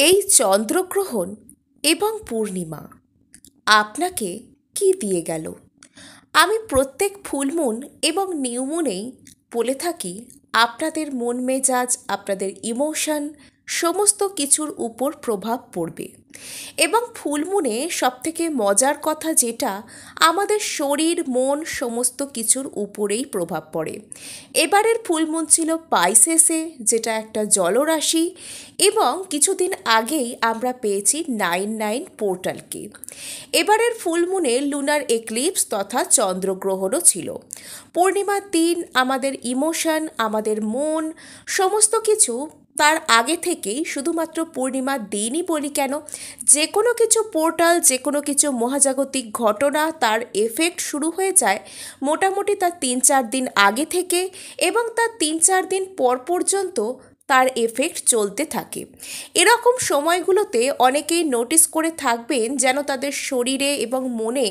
এই চন্দ্রগ্রহণ এবং পূর্ণিমা আপনাকে কি দিয়ে গেল? আমি প্রত্যেক ফুলমুন এবং নিউমুনেই বলে থাকি আপনাদের মন মেজাজ, আপনাদের ইমোশন সমস্ত কিছুর উপর প্রভাব পড়বে। এবং ফুলমুনে সবথেকে মজার কথা যেটা, আমাদের শরীর মন সমস্ত কিছুর উপরেই প্রভাব পড়ে। এবারের ফুলমুন ছিল পাইসেসে, যেটা একটা জলরাশি, এবং কিছুদিন আগেই আমরা পেয়েছি 9/9 পোর্টালকে। এবারের ফুলমুনে লুনার এক্লিপস তথা চন্দ্রগ্রহণও ছিল। পূর্ণিমার দিন আমাদের ইমোশন, আমাদের মন সমস্ত কিছু তার আগে থেকেই, শুধুমাত্র পূর্ণিমার দিনই বলি কেন, যে কোনো কিছু পোর্টাল, যে কোনো কিছু মহাজাগতিক ঘটনা তার এফেক্ট শুরু হয়ে যায় মোটামুটি তার 3-4 দিন আগে থেকে, এবং তার 3-4 দিন পর পর্যন্ত তার এফেক্ট চলতে থাকে। এরকম সময়গুলোতে অনেকেই নোটিস করে থাকবেন যেন তাদের শরীরে এবং মনে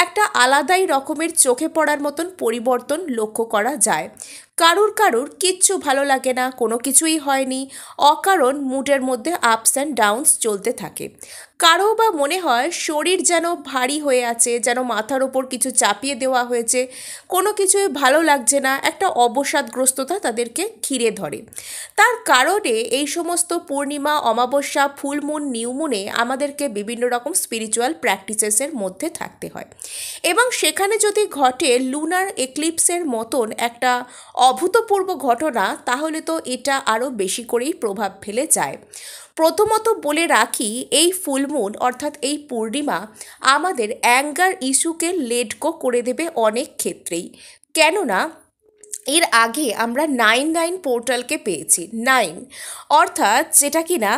একটা আলাদাই রকমের চোখে পড়ার মতন পরিবর্তন লক্ষ্য করা যায়। কারুর কারুর কিচ্ছু ভালো লাগে না, কোনো কিছুই হয়নি, অকারণ মুডের মধ্যে আপস অ্যান্ড ডাউনস চলতে থাকে। কারো বা মনে হয় শরীর যেন ভারী হয়ে আছে, যেন মাথার ওপর কিছু চাপিয়ে দেওয়া হয়েছে, কোনো কিছুই ভালো লাগছে না, একটা অবসাদগ্রস্ততা তাদেরকে ঘিরে ধরে। তার কারণে এই সমস্ত পূর্ণিমা, অমাবস্যা, ফুলমুন, নিউমুনে আমাদেরকে বিভিন্ন রকম স্পিরিচুয়াল প্র্যাকটিসেসের মধ্যে থাকতে হয়। এবং সেখানে যদি ঘটে লুনার এক্লিপসের মতন একটা অভূতপূর্ব ঘটনা, তাহলে তো এটা আরও বেশি করেই প্রভাব ফেলে যায়। প্রথমত বলে রাখি, এই ফুলমুন অর্থাৎ এই পূর্ণিমা আমাদের অ্যাঙ্গার ইস্যুকে লেট গো করে দেবে অনেক ক্ষেত্রেই। কেননা এর আগে আমরা 9/9 পোর্টালকে পেয়েছি। 9 অর্থাৎ যেটা কিনা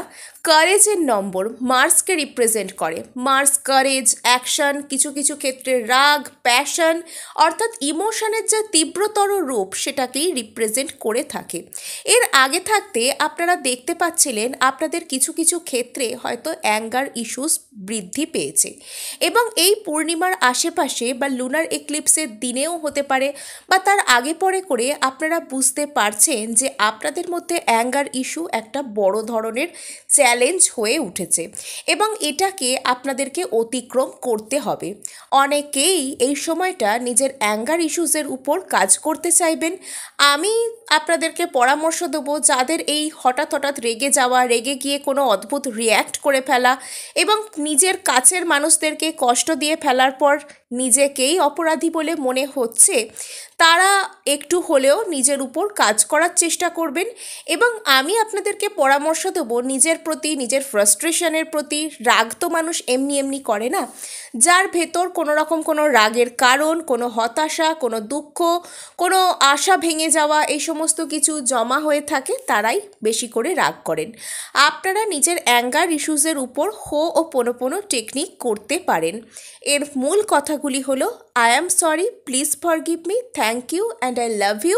কারেজের নম্বর, মার্সকে রিপ্রেজেন্ট করে। মার্স কারেজ, অ্যাকশন, কিছু কিছু ক্ষেত্রে রাগ, প্যাশন অর্থাৎ ইমোশনের যে তীব্রতর রূপ সেটাকেই রিপ্রেজেন্ট করে থাকে। এর আগে থাকতে আপনারা দেখতে পাচ্ছিলেন আপনাদের কিছু কিছু ক্ষেত্রে হয়তো অ্যাঙ্গার ইস্যুস বৃদ্ধি পেয়েছে, এবং এই পূর্ণিমার আশেপাশে বা লুনার এক্লিপসের দিনেও হতে পারে, বা তার আগে পরে করে আপনারা বুঝতে পারছেন যে আপনাদের মধ্যে অ্যাঙ্গার ইস্যু একটা বড় ধরনের চ্যালেঞ্জ হয়ে উঠেছে, এবং এটাকে আপনাদেরকে অতিক্রম করতে হবে। অনেকেই এই সময়টা নিজের অ্যাঙ্গার ইস্যুসের উপর কাজ করতে চাইবেন। আমি আপনাদেরকে পরামর্শ দেবো, যাদের এই হঠাৎ হঠাৎ রেগে যাওয়া, রেগে গিয়ে কোনো অদ্ভুত রিয়্যাক্ট করে ফেলা এবং নিজের কাছের মানুষদেরকে কষ্ট দিয়ে ফেলার পর নিজেকেই অপরাধী বলে মনে হচ্ছে, তারা একটু হলেও নিজের উপর কাজ করার চেষ্টা করবেন। এবং আমি আপনাদেরকে পরামর্শ দেবো, নিজের প্রতি, নিজের ফ্রাস্ট্রেশনের প্রতি, রাগ তো মানুষ এমনি এমনি করে না। যার ভেতর কোনো রকম কোনো রাগের কারণ, কোনো হতাশা, কোনো দুঃখ, কোনো আশা ভেঙে যাওয়া, এই সমস্ত কিছু জমা হয়ে থাকে, তারাই বেশি করে রাগ করেন। আপনারা নিজের অ্যাঙ্গার ইস্যুসের উপর হো ও পোনোপোনো টেকনিক করতে পারেন। এর মূল কথাগুলি হলো I am sorry, please forgive me, thank you and I love you.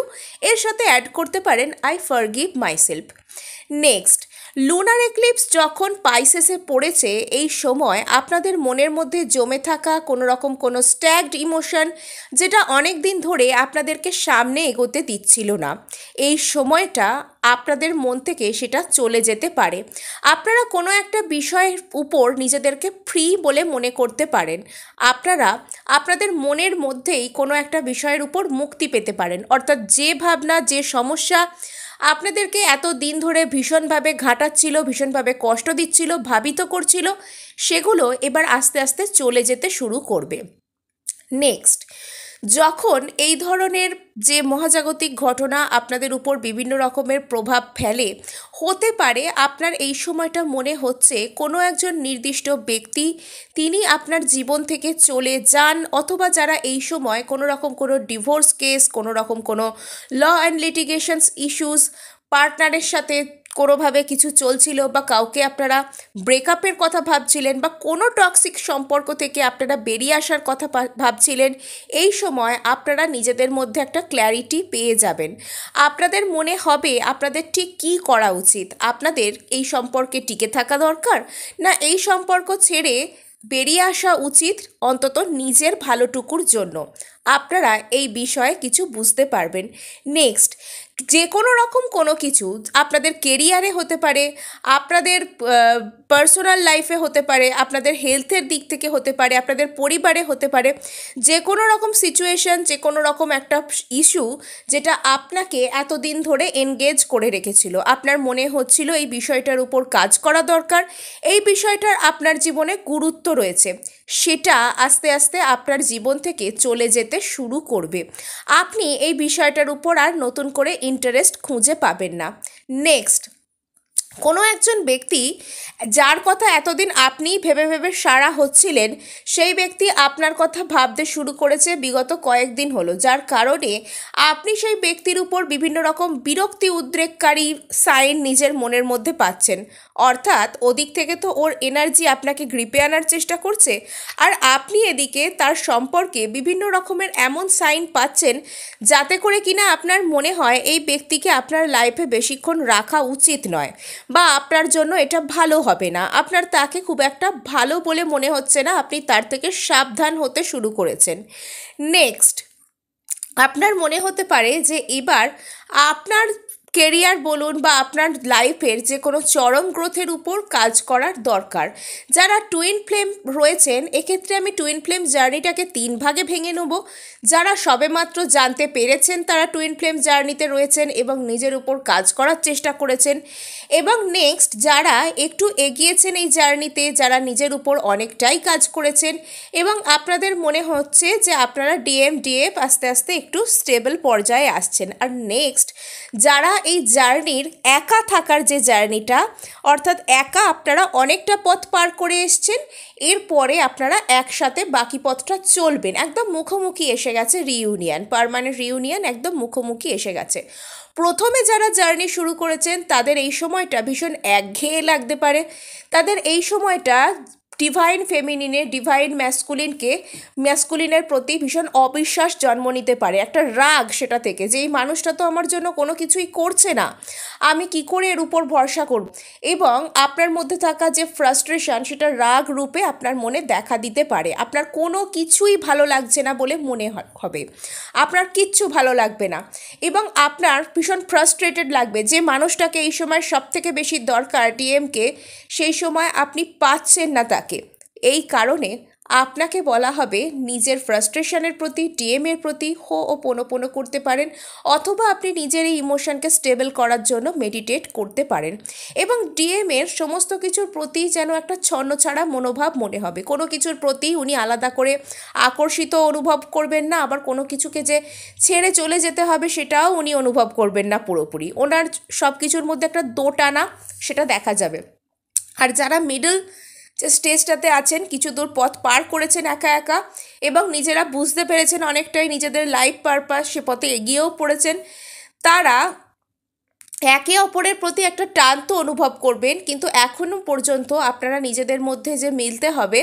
এর সাথে অ্যাড করতে পারেন I forgive myself. Next, lunar eclipse যখন পাইসেসে পড়েছে, এই সময় আপনাদের মনের মধ্যে জমে থাকা কোনো রকম কোনো স্ট্যাগড ইমোশন, যেটা অনেক দিন ধরে আপনাদেরকে সামনে এগোতে দিচ্ছিল না, এই সময়টা আপনাদের মন থেকে সেটা চলে যেতে পারে। আপনারা কোনো একটা বিষয়ের উপর নিজেদেরকে ফ্রি বলে মনে করতে পারেন। আপনারা আপনাদের মনের মধ্যেই কোনো একটা বিষয়ের উপর মুক্তি পেতে পারেন। অর্থাৎ যে ভাবনা, যে সমস্যা আপনাদেরকে এত দিন ধরে ভীষণভাবে ঘাঁটাচ্ছিল, ভীষণভাবে কষ্ট দিচ্ছিল, ভাবিত করছিল, সেগুলো এবার আস্তে আস্তে চলে যেতে শুরু করবে। নেক্সট, যখন এই ধরনের যে মহাজাগতিক ঘটনা আপনাদের উপর বিভিন্ন রকমের প্রভাব ফেলে, হতে পারে আপনার এই সময়টা মনে হচ্ছে কোনো একজন নির্দিষ্ট ব্যক্তি তিনি আপনার জীবন থেকে চলে যান, অথবা যারা এই সময় কোনো রকম কোনো ডিভোর্স কেস, কোনো রকম কোনো ল অ্যান্ড লিটিগেশনস ইস্যুস, পার্টনারের সাথে কোনোভাবে কিছু চলছিল, বা কাউকে আপনারা ব্রেকআপের কথা ভাবছিলেন, বা কোনো টক্সিক সম্পর্ক থেকে আপনারা বেরিয়ে আসার কথা ভাবছিলেন, এই সময় আপনারা নিজেদের মধ্যে একটা ক্ল্যারিটি পেয়ে যাবেন। আপনাদের মনে হবে আপনাদের ঠিক কী করা উচিত। আপনাদের এই সম্পর্কে টিকে থাকা দরকার, না এই সম্পর্ক ছেড়ে বেরিয়ে আসা উচিত, অন্তত নিজের ভালোটুকুর জন্য। আপনারা এই বিষয়ে কিছু বুঝতে পারবেন। নেক্সট, যে কোনো রকম কোনো কিছু আপনাদের কেরিয়ারে হতে পারে, আপনাদের পার্সোনাল লাইফে হতে পারে, আপনাদের হেলথের দিক থেকে হতে পারে, আপনাদের পরিবারে হতে পারে, যে কোনো রকম সিচুয়েশন, যে কোনো রকম একটা ইস্যু যেটা আপনাকে এতদিন ধরে এনগেজ করে রেখেছিল, আপনার মনে হচ্ছিল এই বিষয়টার উপর কাজ করা দরকার, এই বিষয়টার আপনার জীবনে গুরুত্ব রয়েছে, সেটা আস্তে আস্তে আপনার জীবন থেকে চলে যেতে শুরু করবে। আপনি এই বিষয়টার উপর আর নতুন করে ইন্টারেস্ট খুঁজে পাবেন না। নেক্সট, কোনো একজন ব্যক্তি যার কথা এতদিন আপনিই ভেবে ভেবে সারা হচ্ছিলেন, সেই ব্যক্তি আপনার কথা ভাবতে শুরু করেছে বিগত কয়েকদিন হলো, যার কারণে আপনি সেই ব্যক্তির উপর বিভিন্ন রকম বিরক্তি উদ্রেককারী সাইন নিজের মনের মধ্যে পাচ্ছেন। অর্থাৎ ওদিক থেকে তো ওর এনার্জি আপনাকে গ্রিপে আনার চেষ্টা করছে, আর আপনি এদিকে তার সম্পর্কে বিভিন্ন রকমের এমন সাইন পাচ্ছেন যাতে করে কিনা আপনার মনে হয় এই ব্যক্তিকে আপনার লাইফে বেশিক্ষণ রাখা উচিত নয়, বা আপনার জন্য এটা ভালো হবে না, আপনার তাকে খুব একটা ভালো বলে মনে হচ্ছে না, আপনি তার থেকে সাবধান হতে শুরু করেছেন। নেক্সট, আপনার মনে হতে পারে যে এবার আপনার কেরিয়ার বলুন বা আপনার লাইফের যে কোনো চরম গ্রোথের উপর কাজ করার দরকার। যারা টুইন ফ্লেম রয়েছেন, এক্ষেত্রে আমি টুইন ফ্লেম জার্নিটাকে 3 ভাগে ভেঙে নেব। যারা সবেমাত্র জানতে পেরেছেন তারা টুইন ফ্লেম জার্নিতে রয়েছেন এবং নিজের উপর কাজ করার চেষ্টা করেছেন, এবং নেক্সট যারা একটু এগিয়েছেন এই জার্নিতে, যারা নিজের উপর অনেকটাই কাজ করেছেন এবং আপনাদের মনে হচ্ছে যে আপনারা ডিএফ আস্তে আস্তে একটু স্টেবল পর্যায়ে আসছেন। আর নেক্সট, যারা এই জার্নির একা থাকার যে জার্নিটা, অর্থাৎ একা আপনারা অনেকটা পথ পার করে এসছেন, এরপরে আপনারা একসাথে বাকি পথটা চলবেন, একদম মুখোমুখি এসে গেছে রিইউনিয়ন, পার্মানেন্ট রিইউনিয়ন একদম মুখোমুখি এসে গেছে। প্রথমে যারা জার্নি শুরু করেছেন তাদের এই সময়টা ভীষণ একঘেয়ে লাগতে পারে, তাদের এই সময়টা ডিভাইন ফেমিনিনে ডিভাইন ম্যাসকুলিনের প্রতি ভীষণ অবিশ্বাস জন্ম নিতে পারে, একটা রাগ সেটা থেকে যে এই মানুষটা তো আমার জন্য কোনো কিছুই করছে না, আমি কি করে এর উপর ভরসা করব, এবং আপনার মধ্যে থাকা যে ফ্রাস্ট্রেশন সেটা রাগ রূপে আপনার মনে দেখা দিতে পারে। আপনার কোনো কিছুই ভালো লাগছে না বলে মনে হবে, আপনার কিচ্ছু ভালো লাগবে না এবং আপনার ভীষণ ফ্রাস্ট্রেটেড লাগবে। যে মানুষটাকে এই সময় সবথেকে বেশি দরকার ডিএমকে, সেই সময় আপনি পাচ্ছেন না তাকে। এই কারণে আপনাকে বলা হবে নিজের ফ্রাস্ট্রেশনের প্রতি ডিএমের প্রতি হো'ওপনোপনো করতে পারেন, অথবা আপনি নিজের এই ইমোশনকে স্টেবল করার জন্য মেডিটেট করতে পারেন। এবং ডিএমের সমস্ত কিছুর প্রতি যেন একটা ছন্নছাড়া মনোভাব মনে হবে, কোনো কিছুর প্রতি উনি আলাদা করে আকর্ষিত অনুভব করবেন না, আবার কোনো কিছুকে যে ছেড়ে চলে যেতে হবে সেটাও উনি অনুভব করবেন না পুরোপুরি। ওনার সব কিছুর মধ্যে একটা দোটানা সেটা দেখা যাবে। আর যারা মিডল যে স্টেজটাতে আছেন, কিছু দূর পথ পার করেছেন একা একা এবং নিজেরা বুঝতে পেরেছেন অনেকটাই নিজেদের লাইফ পারপাস, সে পথে এগিয়েও পড়েছেন, তারা একে অপরের প্রতি একটা টান তো অনুভব করবেন, কিন্তু এখনও পর্যন্ত আপনারা নিজেদের মধ্যে যে মিলতে হবে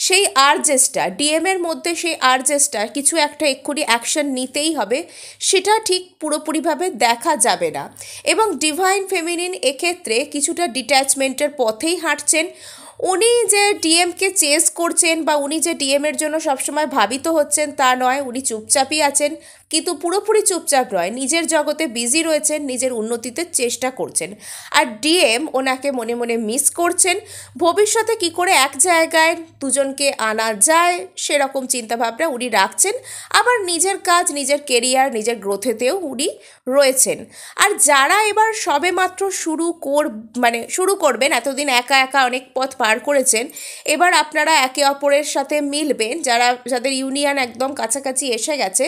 সেই আর্জেসটা, ডিএমের মধ্যে সেই আর্জেসটা কিছু একটা এক্ষুনি অ্যাকশন নিতেই হবে, সেটা ঠিক পুরোপুরিভাবে দেখা যাবে না। এবং ডিভাইন ফেমিনিন এক্ষেত্রে কিছুটা ডিট্যাচমেন্টের পথেই হাঁটছেন। উনি যে ডিএমকে চেস করছেন বা উনি যে ডিএমের জন্য সবসময় ভাবিত হচ্ছেন তা নয়, উনি চুপচাপই আছেন, কিন্তু পুরোপুরি চুপচাপ নয়, নিজের জগতে বিজি রয়েছেন, নিজের উন্নতিতে চেষ্টা করছেন। আর ডিএম ওনাকে মনে মনে মিস করছেন, ভবিষ্যতে কি করে এক জায়গায় দুজনকে আনা যায় সেরকম চিন্তাভাবনা উনি রাখছেন, আবার নিজের কাজ, নিজের কেরিয়ার, নিজের গ্রোথেতেও উনি রয়েছেন। আর যারা এবার সবেমাত্র শুরু করবেন, এতদিন একা একা অনেক পথ পার করেছেন, এবার আপনারা একে অপরের সাথে মিলবেন, যাদের ইউনিয়ন একদম কাছাকাছি এসে গেছে,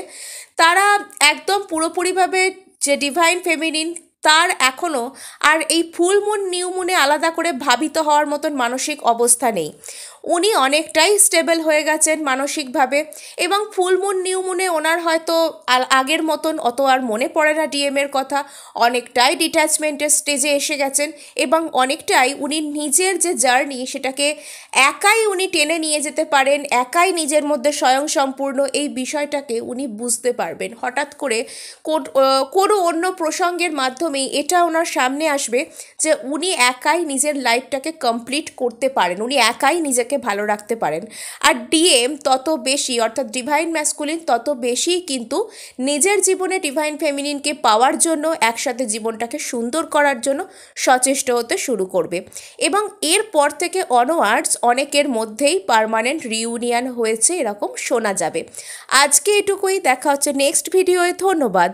তারা একদম পুরোপুরিভাবে যে ডিভাইন ফেমিনিন তার এখনও আর এই ফুল মুন নিউ মুনে আলাদা করে ভাবিত হওয়ার মতন মানসিক অবস্থা নেই। উনি অনেকটাই স্টেবল হয়ে গেছেন মানসিকভাবে, এবং ফুল মুন নিউ মুনে ওনার হয়তো আগের মতন অত আর মনে পড়ে না ডিএমের কথা, অনেকটাই ডিট্যাচমেন্টের স্টেজে এসে গেছেন এবং অনেকটাই উনি নিজের যে জার্নি সেটাকে একাই উনি টেনে নিয়ে যেতে পারেন, একাই নিজের মধ্যে স্বয়ংসম্পূর্ণ এই বিষয়টাকে উনি বুঝতে পারবেন। হঠাৎ করে কোনো অন্য প্রসঙ্গের মাধ্যমেই এটা ওনার সামনে আসবে যে উনি একাই নিজের লাইফটাকে কমপ্লিট করতে পারেন, উনি একাই নিজেকে নিজেকে ভালো রাখতে পারেন। আর ডিএম তত বেশি, অর্থাৎ ডিভাইন ম্যাসকুলিন তত বেশি কিন্তু নিজের জীবনে ডিভাইন ফেমিনিনকে পাওয়ার জন্য, একসাথে জীবনটাকে সুন্দর করার জন্য সচেষ্ট হতে শুরু করবে। এবং এরপর থেকে অনওয়ার্ডস অনেকের মধ্যেই পার্মানেন্ট রিউনিয়ন হয়েছে এরকম শোনা যাবে। আজকে এটুকুই, দেখা হচ্ছে নেক্সট ভিডিওয়ে। ধন্যবাদ।